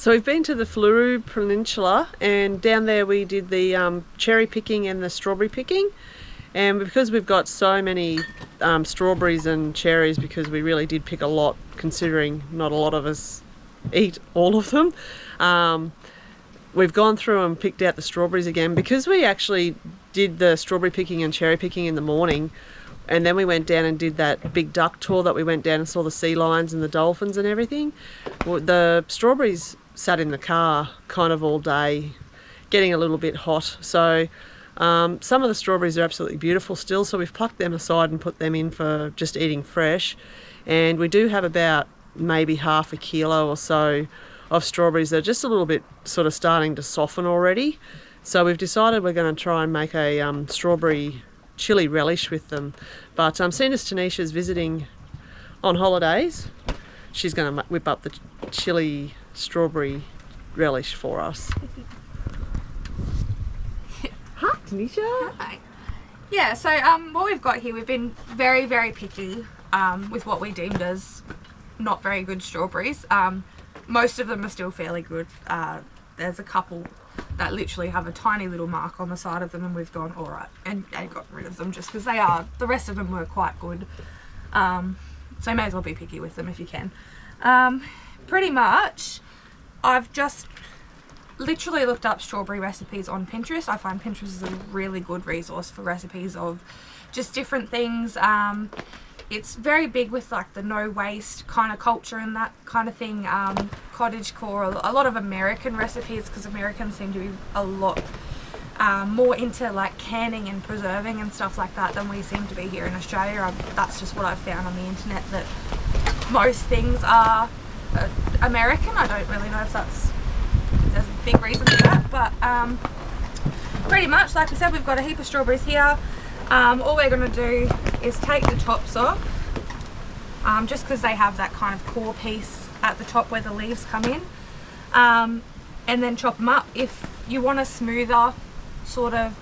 So we've been to the Fleurieu Peninsula, and down there we did the cherry picking and the strawberry picking. And because we've got so many strawberries and cherries, because we really did pick a lot, considering not a lot of us eat all of them, we've gone through and picked out the strawberries again. Because we actually did the strawberry picking and cherry picking in the morning, and then we went down and did that big duck tour that we went down and saw the sea lions and the dolphins and everything. Well, the strawberries sat in the car kind of all day, getting a little bit hot. So some of the strawberries are absolutely beautiful still, so we've plucked them aside and put them in for just eating fresh. And we do have about maybe half a kilo or so of strawberries that are just a little bit sort of starting to soften already. So we've decided we're going to try and make a strawberry chili relish with them. But seeing as Tanisha's visiting on holidays, she's going to whip up the chili strawberry relish for us. Hi Tanisha. Hi. Yeah, so what we've got here, we've been very, very picky with what we deemed as not very good strawberries. Most of them are still fairly good. There's a couple that literally have a tiny little mark on the side of them, and we've gone alright and got rid of them just because the rest of them were quite good. So you may as well be picky with them if you can. Pretty much, I've just literally looked up strawberry recipes on Pinterest. I find Pinterest is a really good resource for recipes of just different things. It's very big with like the no waste kind of culture and that kind of thing. Cottagecore, a lot of American recipes, because Americans seem to be a lot more into like canning and preserving and stuff like that than we seem to be here in Australia. That's just what I've found on the internet, that most things are American. I don't really know if there's a big reason for that, but pretty much, like we said, we've got a heap of strawberries here. All we're going to do is take the tops off, just because they have that kind of core piece at the top where the leaves come in, and then chop them up. If you want a smoother sort of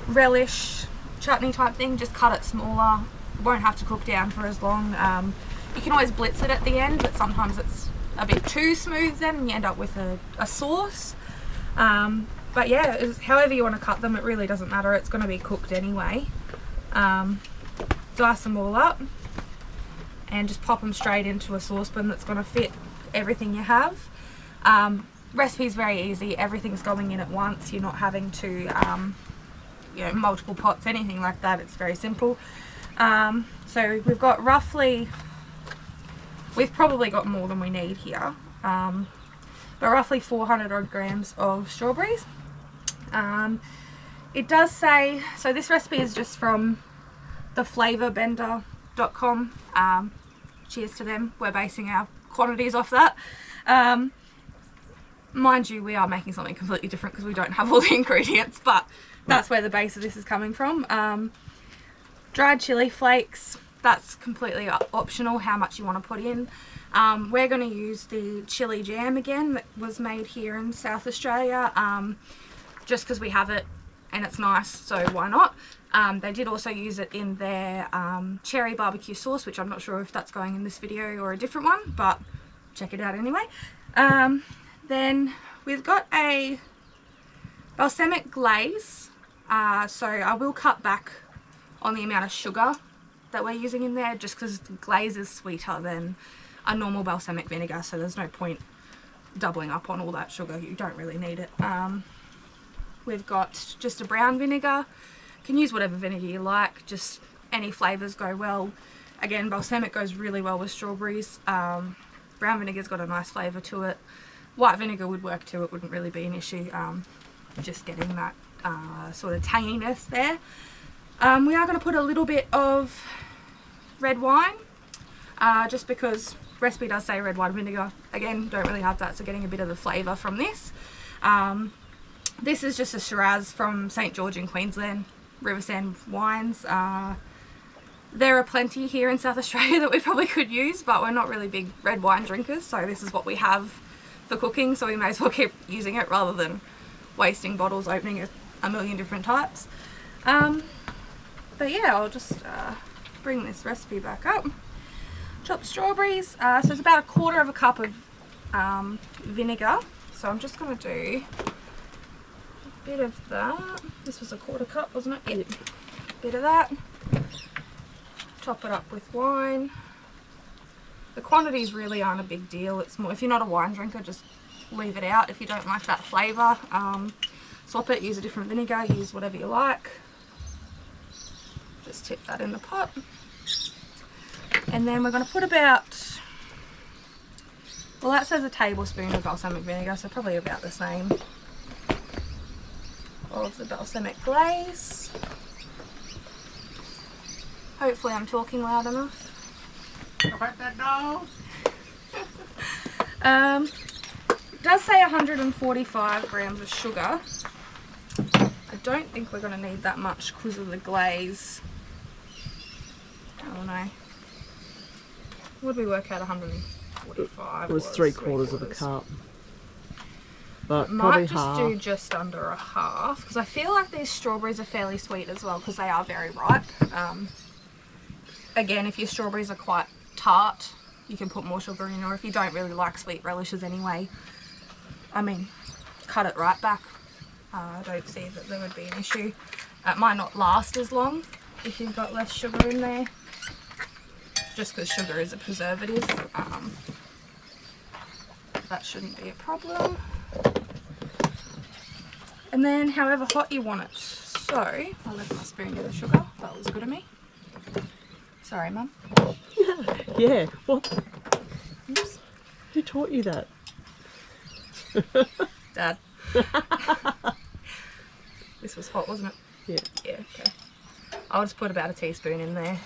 relish chutney type thing, just cut it smaller. It won't have to cook down for as long. You can always blitz it at the end, but sometimes it's a bit too smooth then and you end up with a sauce. But yeah, however you want to cut them, it really doesn't matter. It's going to be cooked anyway. Dice them all up and just pop them straight into a saucepan that's going to fit everything you have. Recipe's very easy. Everything's going in at once. You're not having to, you know, multiple pots, anything like that. It's very simple. So we've got we've probably got more than we need here, but roughly 400 odd grams of strawberries. It does say, so this recipe is just from theflavorbender.com. Cheers to them. We're basing our quantities off that. Mind you, we are making something completely different because we don't have all the ingredients, but that's where the base of this is coming from. Dried chili flakes, that's completely optional how much you want to put in. We're going to use the chili jam again that was made here in South Australia, just because we have it and it's nice, so why not. They did also use it in their cherry barbecue sauce, which I'm not sure if that's going in this video or a different one, but check it out anyway. Then we've got a balsamic glaze, so I will cut back on the amount of sugar that we're using in there, just because the glaze is sweeter than a normal balsamic vinegar, so there's no point doubling up on all that sugar. You don't really need it. We've got just a brown vinegar. You can use whatever vinegar you like, just any flavours go well. Again, balsamic goes really well with strawberries. Brown vinegar's got a nice flavour to it. White vinegar would work too, it wouldn't really be an issue. Just getting that sort of tanginess there. We are going to put a little bit of red wine, just because recipe does say red wine vinegar. Again, don't really have that, so getting a bit of the flavour from this. This is just a Shiraz from St. George in Queensland, Riversand Wines. There are plenty here in South Australia that we probably could use, but we're not really big red wine drinkers, so this is what we have for cooking, so we may as well keep using it rather than wasting bottles, opening a million different types. But yeah, I'll just bring this recipe back up. Chopped strawberries, so it's about 1/4 cup of vinegar. So I'm just going to do a bit of that. This was a 1/4 cup, wasn't it? Yep. A bit of that. Top it up with wine. The quantities really aren't a big deal. It's more, if you're not a wine drinker, just leave it out. If you don't like that flavour, swap it, use a different vinegar, use whatever you like. Just tip that in the pot. And then we're going to put about, well, that says a tablespoon of balsamic vinegar, so probably about the same of the balsamic glaze. Hopefully I'm talking loud enough. About that dog? It does say 145 grams of sugar. I don't think we're going to need that much because of the glaze. Oh no. What did we work out? 145. It was 3/4 of a cup. But might probably just half. do just under a half because I feel like these strawberries are fairly sweet as well because they are very ripe. Again, if your strawberries are quite tart, you can put more sugar in, or if you don't really like sweet relishes anyway, I mean, cut it right back. I don't see that there would be an issue. It might not last as long if you've got less sugar in there, just because sugar is a preservative. That shouldn't be a problem. And then however hot you want it. So, I left my spoon in the sugar. That was good of me. Sorry, Mum. Yeah, what? Oops. Who taught you that? Dad. This was hot, wasn't it? Yeah. Yeah, okay. I'll just put about a teaspoon in there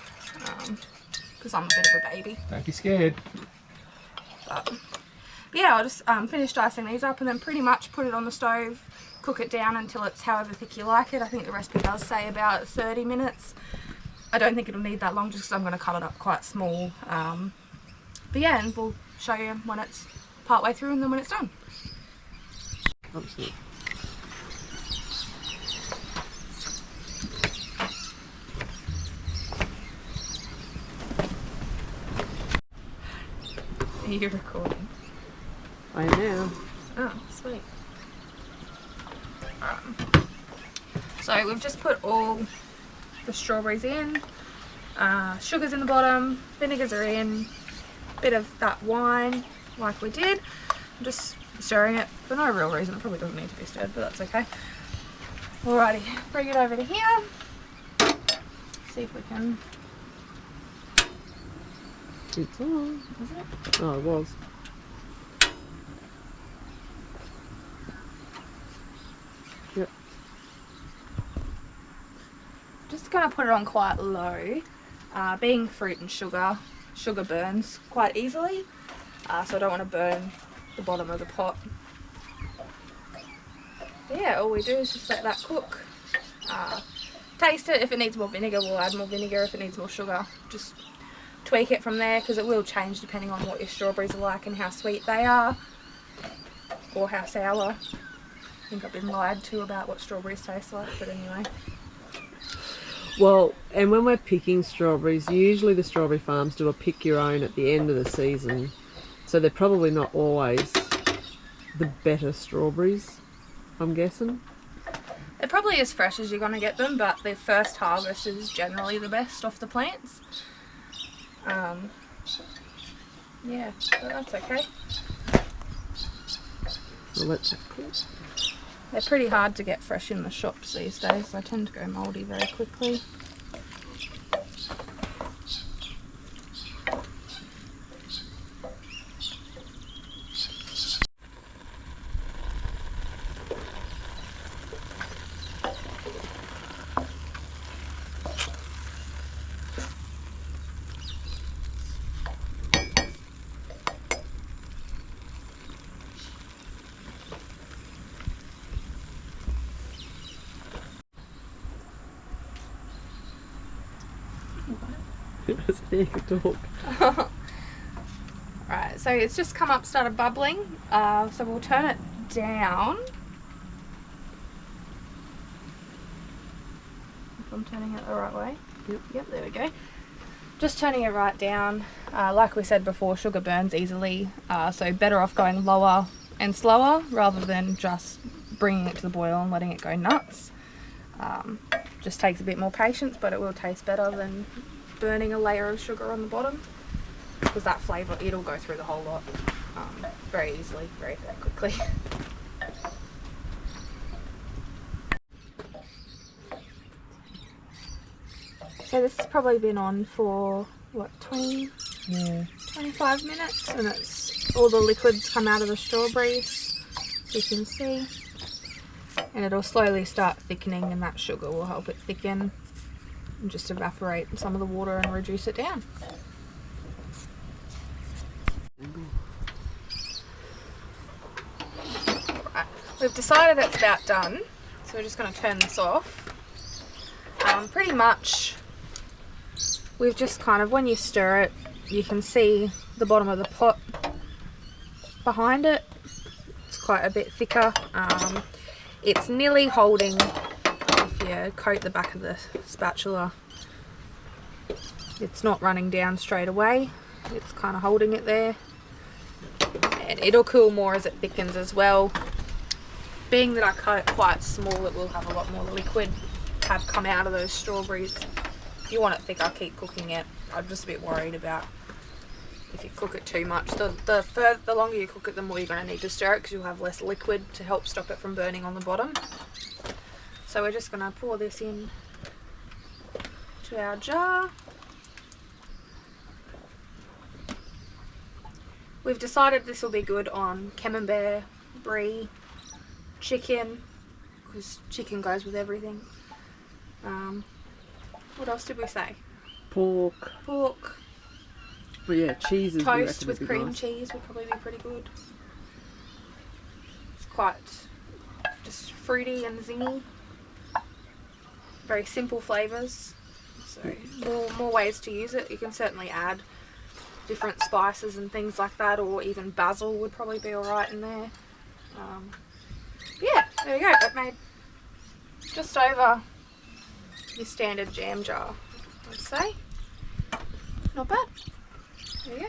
because I'm a bit of a baby. Don't be scared. But yeah, I'll just finish dicing these up and then pretty much put it on the stove, cook it down until it's however thick you like it. I think the recipe does say about 30 minutes. I don't think it'll need that long just because I'm going to cut it up quite small. But yeah, and we'll show you when it's part way through and then when it's done. Absolutely. Are you recording? I am. Oh, sweet. So we've just put all the strawberries in, sugar's in the bottom, vinegars are in, bit of that wine like we did. I'm just stirring it for no real reason. It probably doesn't need to be stirred, but that's okay. Alrighty, bring it over to here. See if we can. It's on. Is it? Oh, it was. Yep. Just gonna put it on quite low. Being fruit and sugar burns quite easily, so I don't want to burn the bottom of the pot. But yeah, all we do is just let that cook. Taste it. If it needs more vinegar, we'll add more vinegar. If it needs more sugar, just tweak it from there because it will change depending on what your strawberries are like and how sweet they are or how sour. I think I've been lied to about what strawberries taste like, but anyway. Well, and when we're picking strawberries, usually the strawberry farms do a pick your own at the end of the season. So they're probably not always the better strawberries, I'm guessing. They're probably as fresh as you're going to get them, but their first harvest is generally the best off the plants. Yeah, but that's okay. Well, let that cook. They're pretty hard to get fresh in the shops these days. They tend to go mouldy very quickly. So you could talk. Right, so it's just come up, started bubbling. So we'll turn it down. If I'm turning it the right way. Yep. Yep, there we go. Just turning it right down. Like we said before, sugar burns easily, so better off going lower and slower rather than just bringing it to the boil and letting it go nuts. Just takes a bit more patience, but it will taste better than burning a layer of sugar on the bottom, because that flavour, it'll go through the whole lot very easily, very quickly. So this has probably been on for what, 20, 25 minutes, and it's all the liquids come out of the strawberries, so you can see, and it'll slowly start thickening, and that sugar will help it thicken and just evaporate some of the water and reduce it down. Right. We've decided it's about done, so we're just going to turn this off. Pretty much we've just kind of, when you stir it, you can see the bottom of the pot behind it. It's quite a bit thicker. It's nearly holding, if you coat the back of the spatula, it's not running down straight away. It's kind of holding it there. And it'll cool more as it thickens as well. Being that I cut it quite small, it will have a lot more liquid have come out of those strawberries. If you want it thicker, keep cooking it. I'm just a bit worried about if you cook it too much. The longer you cook it, the more you're going to need to stir it, because you'll have less liquid to help stop it from burning on the bottom. So we're just going to pour this in to our jar. We've decided this will be good on camembert, brie, chicken, because chicken goes with everything. What else did we say? Pork. Pork. Well, yeah, cheeses. Toast with cream cheese would probably be pretty good. It's quite just fruity and zingy. Very simple flavours. So more ways to use it. You can certainly add different spices and things like that, or even basil would probably be alright in there. Yeah, there we go. It made just over your standard jam jar, I'd say. Not bad. There you go.